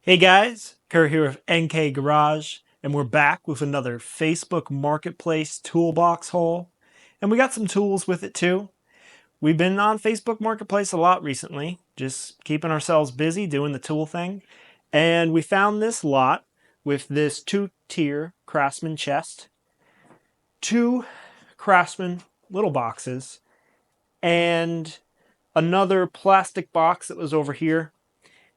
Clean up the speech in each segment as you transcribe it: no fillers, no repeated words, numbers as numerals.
Hey guys, Kurt here with NK Garage, and we're back with another Facebook Marketplace toolbox haul. And we got some tools with it too. We've been on Facebook Marketplace a lot recently, just keeping ourselves busy doing the tool thing. And we found this lot with this two-tier Craftsman chest, two Craftsman little boxes, and another plastic box that was over here.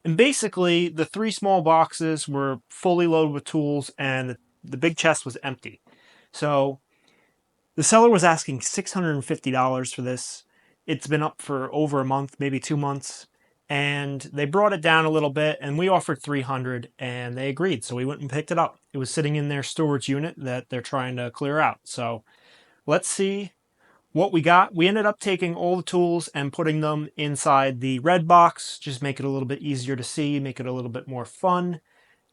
And basically, the three small boxes were fully loaded with tools, and the big chest was empty. So the seller was asking $650 for this. It's been up for over a month, maybe 2 months, and they brought it down a little bit, and we offered 300, and they agreed. So we went and picked it up. It was sitting in their storage unit that they're trying to clear out. So let's see what we got. We ended up taking all the tools and putting them inside the red box, just make it a little bit easier to see, make it a little bit more fun,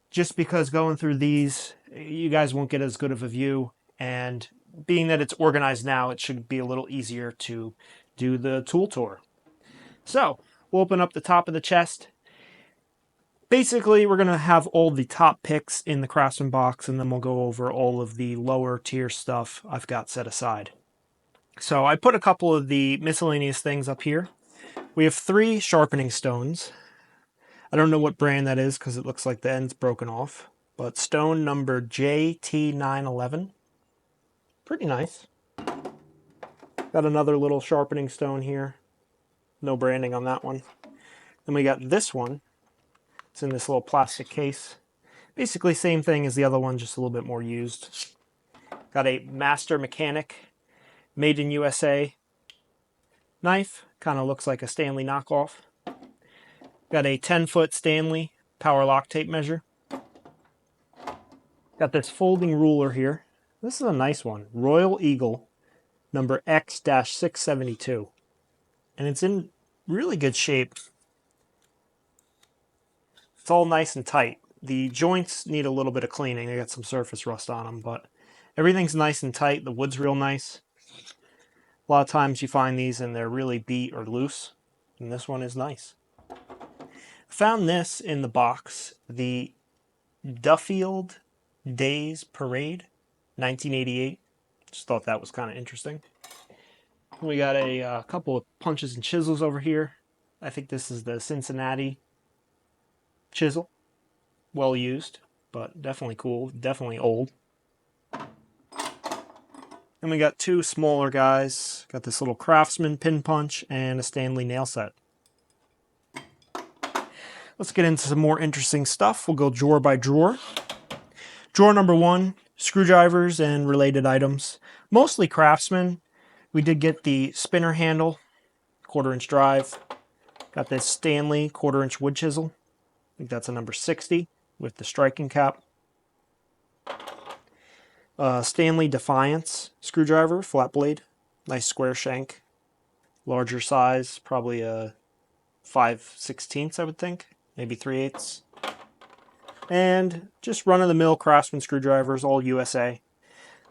just because going through these, you guys won't get as good of a view, and being that it's organized now, it should be a little easier to do the tool tour. So we'll open up the top of the chest. Basically, we're going to have all the top picks in the Craftsman box, and then we'll go over all of the lower tier stuff I've got set aside. So I put a couple of the miscellaneous things up here. We have 3 sharpening stones. I don't know what brand that is because it looks like the end's broken off. But stone number JT911. Pretty nice. Got another little sharpening stone here. No branding on that one. Then we got this one. It's in this little plastic case. Basically same thing as the other one, just a little bit more used. Got a Master Mechanic Made in USA knife. Kind of looks like a Stanley knockoff. Got a 10-foot Stanley power lock tape measure. Got this folding ruler here. This is a nice one. Royal Eagle number X-672. And it's in really good shape. It's all nice and tight. The joints need a little bit of cleaning. They got some surface rust on them, but everything's nice and tight. The wood's real nice. A lot of times you find these and they're really beat or loose, and this one is nice. Found this in the box, the Duffield Days Parade, 1988. Just thought that was kind of interesting. We got a couple of punches and chisels over here. I think this is the Cincinnati chisel. Well used, but definitely cool, definitely old. And we got 2 smaller guys. Got this little Craftsman pin punch and a Stanley nail set. Let's get into some more interesting stuff. We'll go drawer by drawer. Drawer number 1, screwdrivers and related items. Mostly Craftsman. We did get the spinner handle, 1/4-inch drive. Got this Stanley 1/4-inch wood chisel. I think that's a number 60 with the striking cap. Stanley Defiance screwdriver, flat blade. Nice square shank. Larger size, probably a 5/16, I would think. Maybe 3/8. And just run-of-the-mill Craftsman screwdrivers, all USA.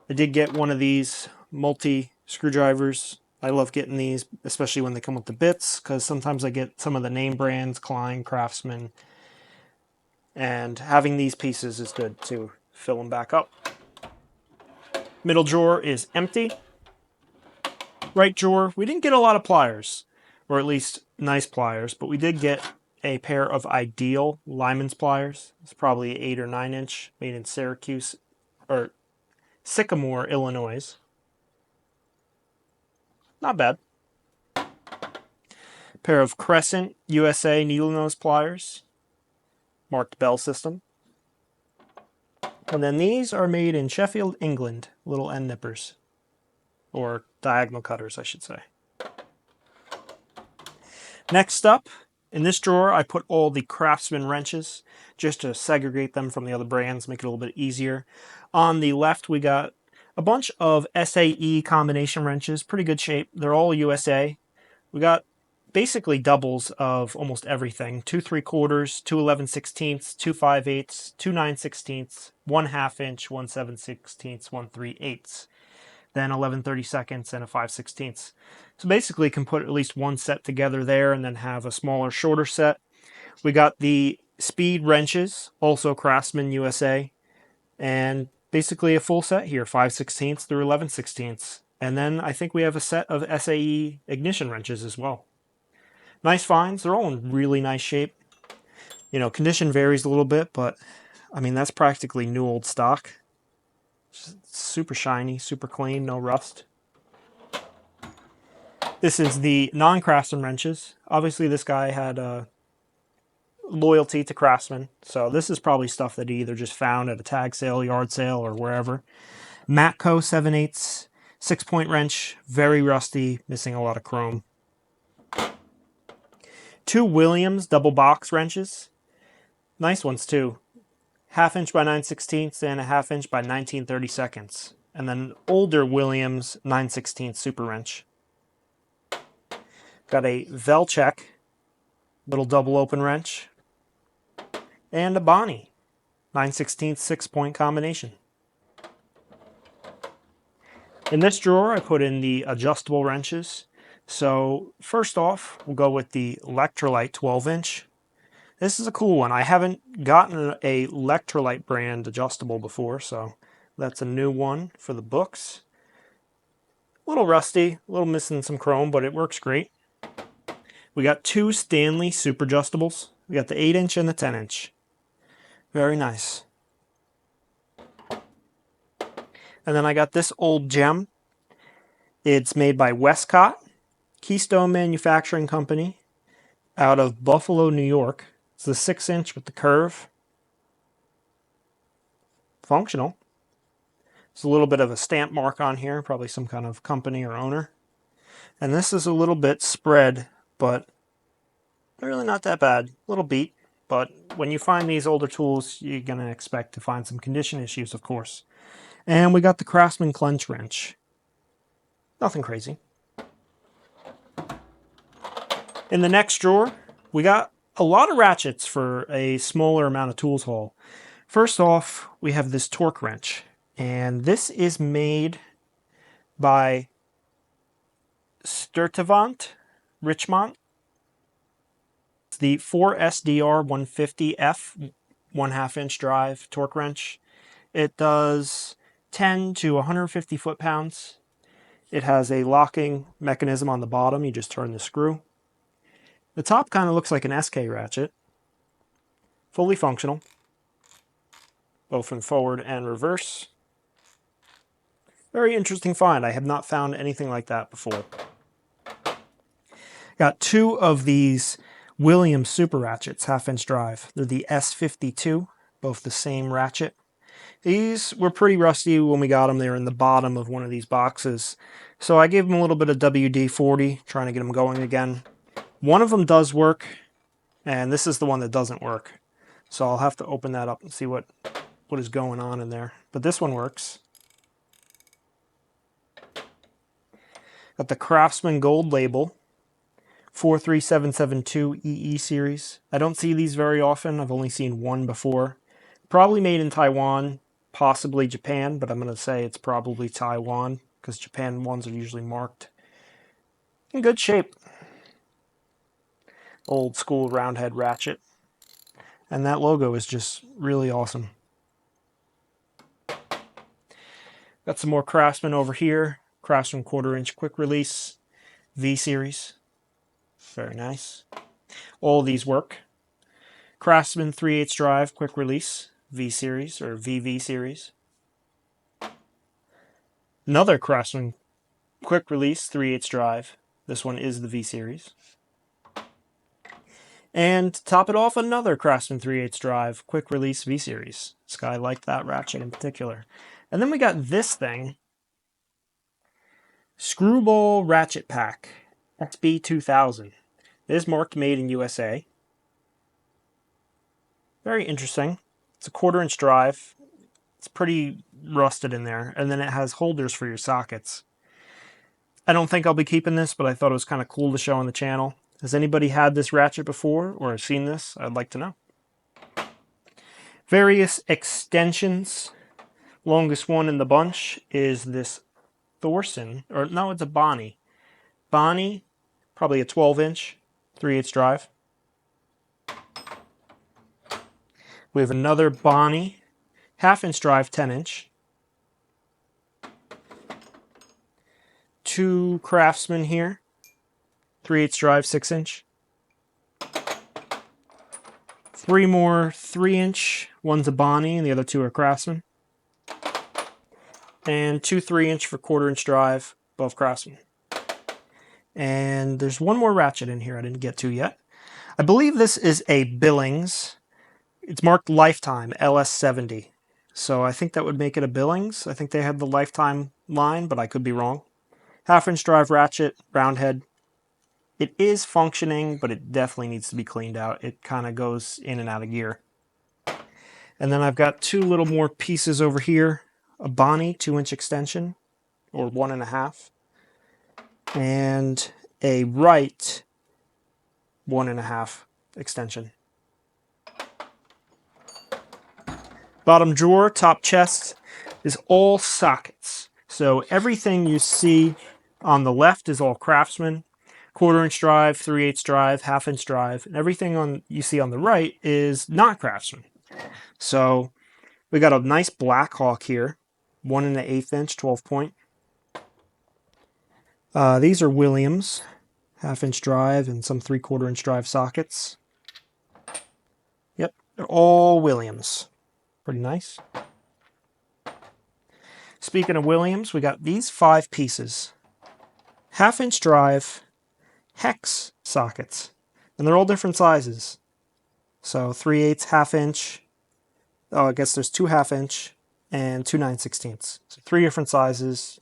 I did get one of these multi screwdrivers. I love getting these, especially when they come with the bits, because sometimes I get some of the name brands, Klein, Craftsman, and having these pieces is good to fill them back up. Middle drawer is empty. Right drawer, we didn't get a lot of pliers, or at least nice pliers, but we did get a pair of Ideal Lyman's pliers. It's probably 8 or 9 inch, made in Syracuse, or Sycamore, Illinois. Not bad. Pair of Crescent USA needle nose pliers, marked Bell system. And then these are made in Sheffield, England, little end nippers, or diagonal cutters, I should say. Next up, in this drawer, I put all the Craftsman wrenches just to segregate them from the other brands, make it a little bit easier. On the left, we got a bunch of SAE combination wrenches, pretty good shape. They're all USA. We got basically doubles of almost everything. 2 3/4, 2 11/16, 2 5/8, 2 9/16, 1 1/2 inch, 1 7/16, 1 3/8. Then 11/32 and a 5/16. So basically you can put at least one set together there and then have a smaller, shorter set. We got the speed wrenches, also Craftsman USA, and basically a full set here, 5/16 through 11/16. And then I think we have a set of SAE ignition wrenches as well. Nice finds. They're all in really nice shape. You know, condition varies a little bit, but I mean, that's practically new old stock. Super shiny, super clean, no rust. This is the non-Craftsman wrenches. Obviously, this guy had loyalty to Craftsman, so this is probably stuff that he either just found at a tag sale, yard sale, or wherever. Matco 7/8 6-point wrench, very rusty, missing a lot of chrome. 2 Williams double box wrenches, nice ones too. 1/2 inch by 9/16 and a 1/2 inch by 19/32. And then older Williams 9/16 super wrench. Got a Velcheck little double open wrench and a Bonnie 9/16 6-point combination. In this drawer I put in the adjustable wrenches. So first off we'll go with the Electrolyte 12-inch. This is a cool one. I haven't gotten a Electrolyte brand adjustable before, so that's a new one for the books. A little rusty, a little missing some chrome, but it works great. We got 2 Stanley Super Adjustables. We got the 8-inch and the 10-inch. Very nice. And then I got this old gem. It's made by Westcott, Keystone Manufacturing Company, out of Buffalo, New York. It's the 6-inch with the curve. Functional. There's a little bit of a stamp mark on here, probably some kind of company or owner. And this is a little bit spread, but really not that bad. A little beat, but when you find these older tools, you're going to expect to find some condition issues, of course. And we got the Craftsman clench wrench. Nothing crazy. In the next drawer, we got a lot of ratchets for a smaller amount of tools haul. First off, we have this torque wrench, and this is made by Sturtevant Richmond. It's the 4SDR 150F 1/2 inch drive torque wrench. It does 10 to 150 foot-pounds. It has a locking mechanism on the bottom. You just turn the screw. The top kind of looks like an SK ratchet. Fully functional, both in forward and reverse. Very interesting find. I have not found anything like that before. Got 2 of these Williams super ratchets, 1/2 inch drive. They're the S52, both the same ratchet. These were pretty rusty when we got them. They were in the bottom of one of these boxes. So I gave them a little bit of WD-40, trying to get them going again. One of them does work, and this is the one that doesn't work. So I'll have to open that up and see what is going on in there. But this one works. Got the Craftsman Gold label, 43772 EE series. I don't see these very often. I've only seen one before. Probably made in Taiwan, possibly Japan, but I'm going to say it's probably Taiwan because Japan ones are usually marked. In good shape. Old school round head ratchet. And that logo is just really awesome. Got some more Craftsman over here. Craftsman 1/4 inch quick release V series. Very nice. All these work. Craftsman 3/8 drive quick release V series or VV series. Another Craftsman quick release 3/8 drive. This one is the V series. And to top it off, another Craftsman 3/8 drive quick release V series. This guy liked that ratchet in particular. And then we got this thing, Screwball Ratchet Pack SB 2000. It is marked made in USA. Very interesting. It's a 1/4 inch drive. It's pretty rusted in there. And then it has holders for your sockets. I don't think I'll be keeping this, but I thought it was kind of cool to show on the channel. Has anybody had this ratchet before or seen this? I'd like to know. Various extensions. Longest one in the bunch is this Thorson, or no, it's a Bonnie. Bonnie, probably a 12-inch, 3/8 drive. We have another Bonnie 1/2-inch drive 10-inch. 2 Craftsman here, 3/8 drive 6-inch. 3 more 3-inch, one's a Bonnie and the other 2 are Craftsman. And 2 3-inch for 1/4-inch drive, both Craftsman. And there's one more ratchet in here I didn't get to yet. I believe this is a Billings. It's marked Lifetime LS70. So I think that would make it a Billings. I think they had the Lifetime line, but I could be wrong. 1/2-inch drive ratchet, round head. It is functioning, but it definitely needs to be cleaned out. It kind of goes in and out of gear. And then I've got 2 little more pieces over here. A Bonnie 2-inch extension, or 1.5. And a Wright 1.5 extension. Bottom drawer, top chest is all sockets. So everything you see on the left is all Craftsman. 1/4-inch drive, 3/8 drive, 1/2-inch drive, and everything you see on the right is not Craftsman. So we got a nice Black Hawk here, 1 1/8-inch 12-point. These are Williams, 1/2-inch drive and some 3/4-inch drive sockets. Yep, they're all Williams. Pretty nice. Speaking of Williams, we got these 5 pieces. 1/2-inch drive hex sockets, and they're all different sizes. So 3/8, 1/2-inch. Oh, I guess there's 2 1/2-inch and 2 9/16. So 3 different sizes,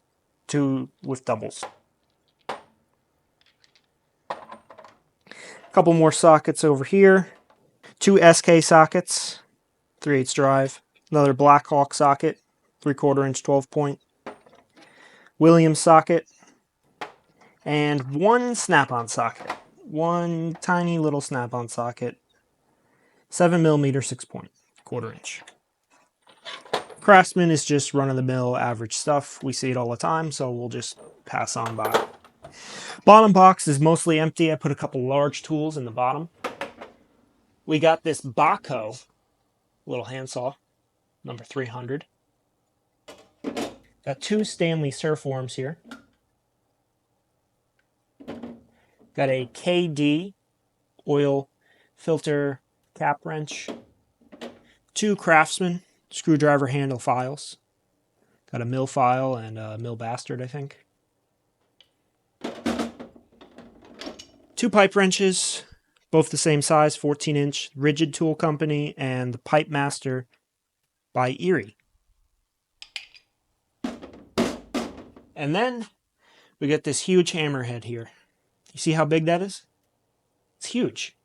2 with doubles. A couple more sockets over here. 2 SK sockets, 3/8 drive. Another Black Hawk socket, 3/4-inch 12-point. Williams socket. And 1 snap-on socket. 1 tiny little snap-on socket. 7mm 6-point, 1/4-inch. Craftsman is just run-of-the-mill average stuff. We see it all the time, so we'll just pass on by. Bottom box is mostly empty. I put a couple large tools in the bottom. We got this Baco little handsaw, number 300. Got 2 Stanley surf worms here. Got a KD oil filter cap wrench. 2 Craftsman screwdriver handle files. Got a mill file and a mill bastard, I think. 2 pipe wrenches, both the same size, 14-inch, Rigid Tool Company, and the Pipe Master by Erie. And then we get this huge hammerhead here. You see how big that is? It's huge.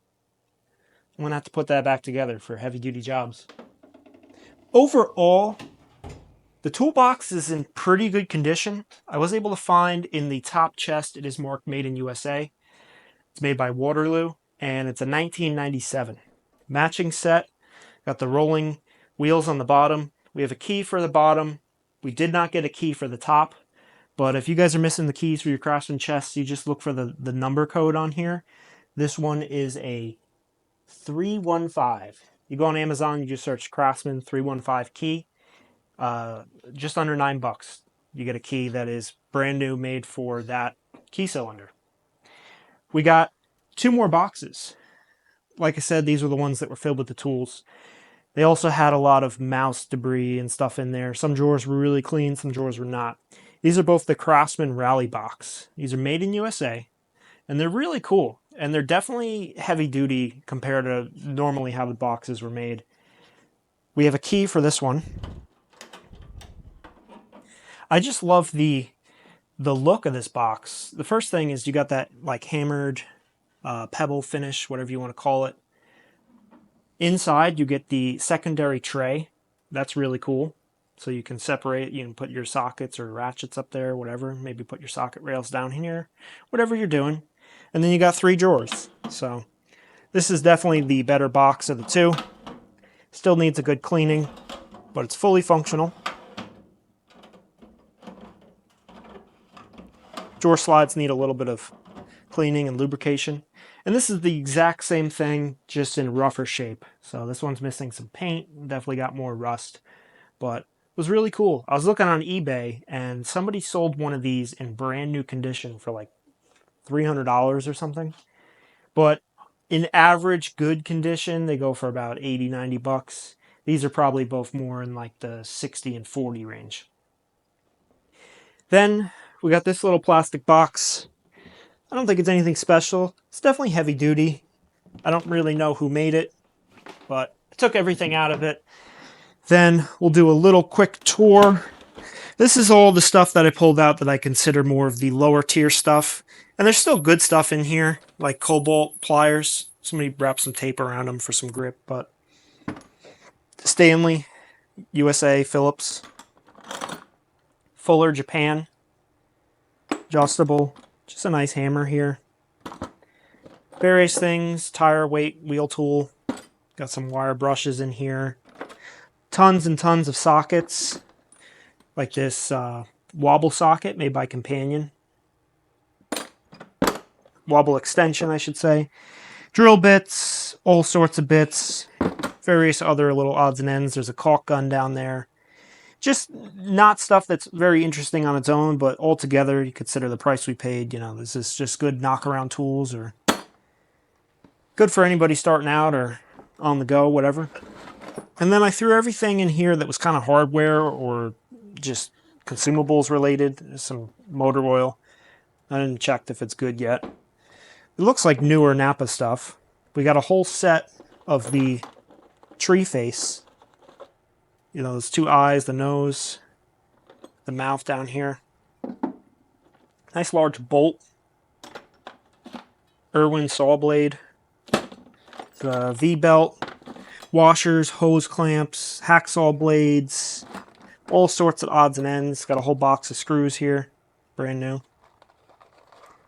I'm going to have to put that back together for heavy-duty jobs. Overall, the toolbox is in pretty good condition. I was able to find in the top chest, it is marked Made in USA. It's made by Waterloo, and it's a 1997. Matching set, got the rolling wheels on the bottom. We have a key for the bottom. We did not get a key for the top, but if you guys are missing the keys for your Craftsman chests, you just look for the number code on here. This one is a 315. You go on Amazon, you just search Craftsman 315 key. Just under $9. You get a key that is brand new, made for that key cylinder. We got 2 more boxes. Like I said, these were the ones that were filled with the tools. They also had a lot of mouse debris and stuff in there. Some drawers were really clean, some drawers were not. These are both the Craftsman Rally Box. These are made in USA, and they're really cool. And they're definitely heavy duty compared to normally how the boxes were made. We have a key for this one. I just love the look of this box. The first thing is you got that like hammered pebble finish, whatever you want to call it. Inside you get the secondary tray. That's really cool. So you can separate, you can put your sockets or ratchets up there, whatever. Maybe put your socket rails down here, whatever you're doing. And then you got 3 drawers. So this is definitely the better box of the 2. Still needs a good cleaning, but it's fully functional. Drawer slides need a little bit of cleaning and lubrication. And this is the exact same thing, just in rougher shape. So this one's missing some paint, definitely got more rust, but it was really cool. I was looking on eBay and somebody sold one of these in brand new condition for like $300 or something. But in average good condition, they go for about 80, 90 bucks. These are probably both more in like the 60 and 40 range. Then we got this little plastic box. I don't think it's anything special. It's definitely heavy duty. I don't really know who made it, but I took everything out of it. Then we'll do a little quick tour. This is all the stuff that I pulled out that I consider more of the lower tier stuff. And there's still good stuff in here, like cobalt pliers. Somebody wrapped some tape around them for some grip, but Stanley, USA, Phillips, Fuller, Japan, adjustable, just a nice hammer here. Various things, tire weight, wheel tool, got some wire brushes in here. Tons and tons of sockets, like this wobble socket made by Companion. Wobble extension, I should say. Drill bits, all sorts of bits, various other little odds and ends. There's a caulk gun down there. Just not stuff that's very interesting on its own, but altogether, you consider the price we paid. You know, this is just good knock-around tools, or good for anybody starting out or on the go, whatever. And then I threw everything in here that was kind of hardware or just consumables related. Some motor oil. I didn't check if it's good yet. It looks like newer Napa stuff. We got a whole set of the tree face. You know, those two eyes, the nose, the mouth down here. Nice large bolt. Irwin saw blade. The V-belt. Washers, hose clamps, hacksaw blades. All sorts of odds and ends. Got a whole box of screws here. Brand new.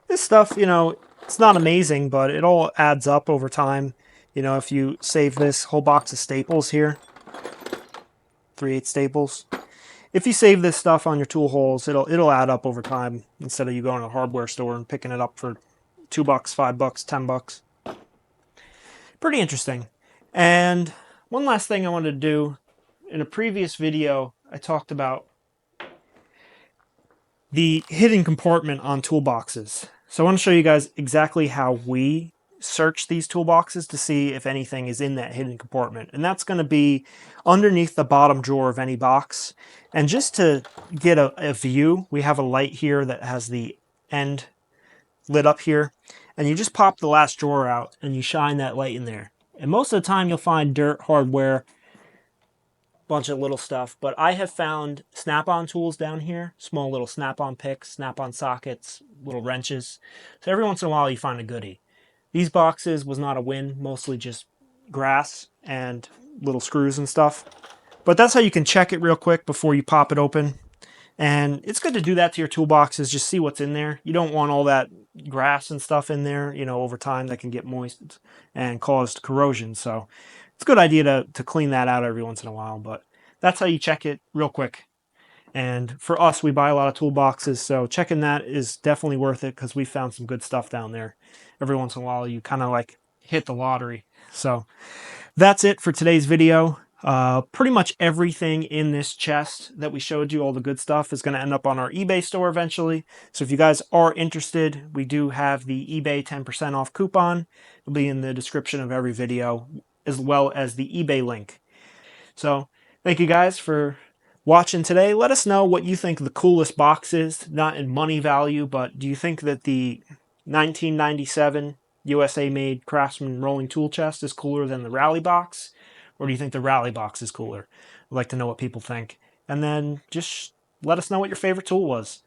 This stuff, you know, it's not amazing, but it all adds up over time. You know, if you save this whole box of staples here, 3/8 staples. If you save this stuff on your tool holes, it'll add up over time instead of you going to a hardware store and picking it up for $2, $5, $10. Pretty interesting. And one last thing I wanted to do. In a previous video, I talked about the hidden compartment on toolboxes. So I want to show you guys exactly how we search these toolboxes to see if anything is in that hidden compartment. And that's going to be underneath the bottom drawer of any box. And just to get a view, we have a light here that has the end lit up here. And you just pop the last drawer out and you shine that light in there. And most of the time you'll find dirt, hardware, bunch of little stuff, but I have found snap-on tools down here, small little snap-on picks, snap-on sockets, little wrenches. So every once in a while you find a goodie. These boxes was not a win, mostly just grass and little screws and stuff. But that's how you can check it real quick before you pop it open. And it's good to do that to your toolboxes, just see what's in there. You don't want all that grass and stuff in there, you know, over time that can get moist and cause corrosion. So it's a good idea to clean that out every once in a while, but that's how you check it real quick. And for us, we buy a lot of toolboxes, so checking that is definitely worth it because we found some good stuff down there. Every once in a while, you kind of like hit the lottery. So that's it for today's video. Pretty much everything in this chest that we showed you, all the good stuff, is going to end up on our eBay store eventually. So if you guys are interested, we do have the eBay 10% off coupon. It'll be in the description of every video, as well as the eBay link. So thank you guys for watching today. Let us know what you think the coolest box is, not in money value, but do you think that the 1997 USA made Craftsman rolling tool chest is cooler than the Rally box? Or do you think the Rally box is cooler? I'd like to know what people think. And then just let us know what your favorite tool was.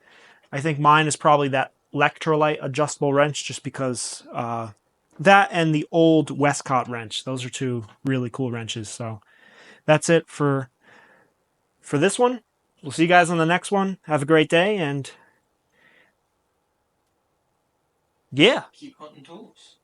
I think mine is probably that Electrolyte adjustable wrench, just because that and the old Westcott wrench. Those are two really cool wrenches. So that's it for this one. We'll see you guys on the next one. Have a great day, and yeah. Keep hunting tools.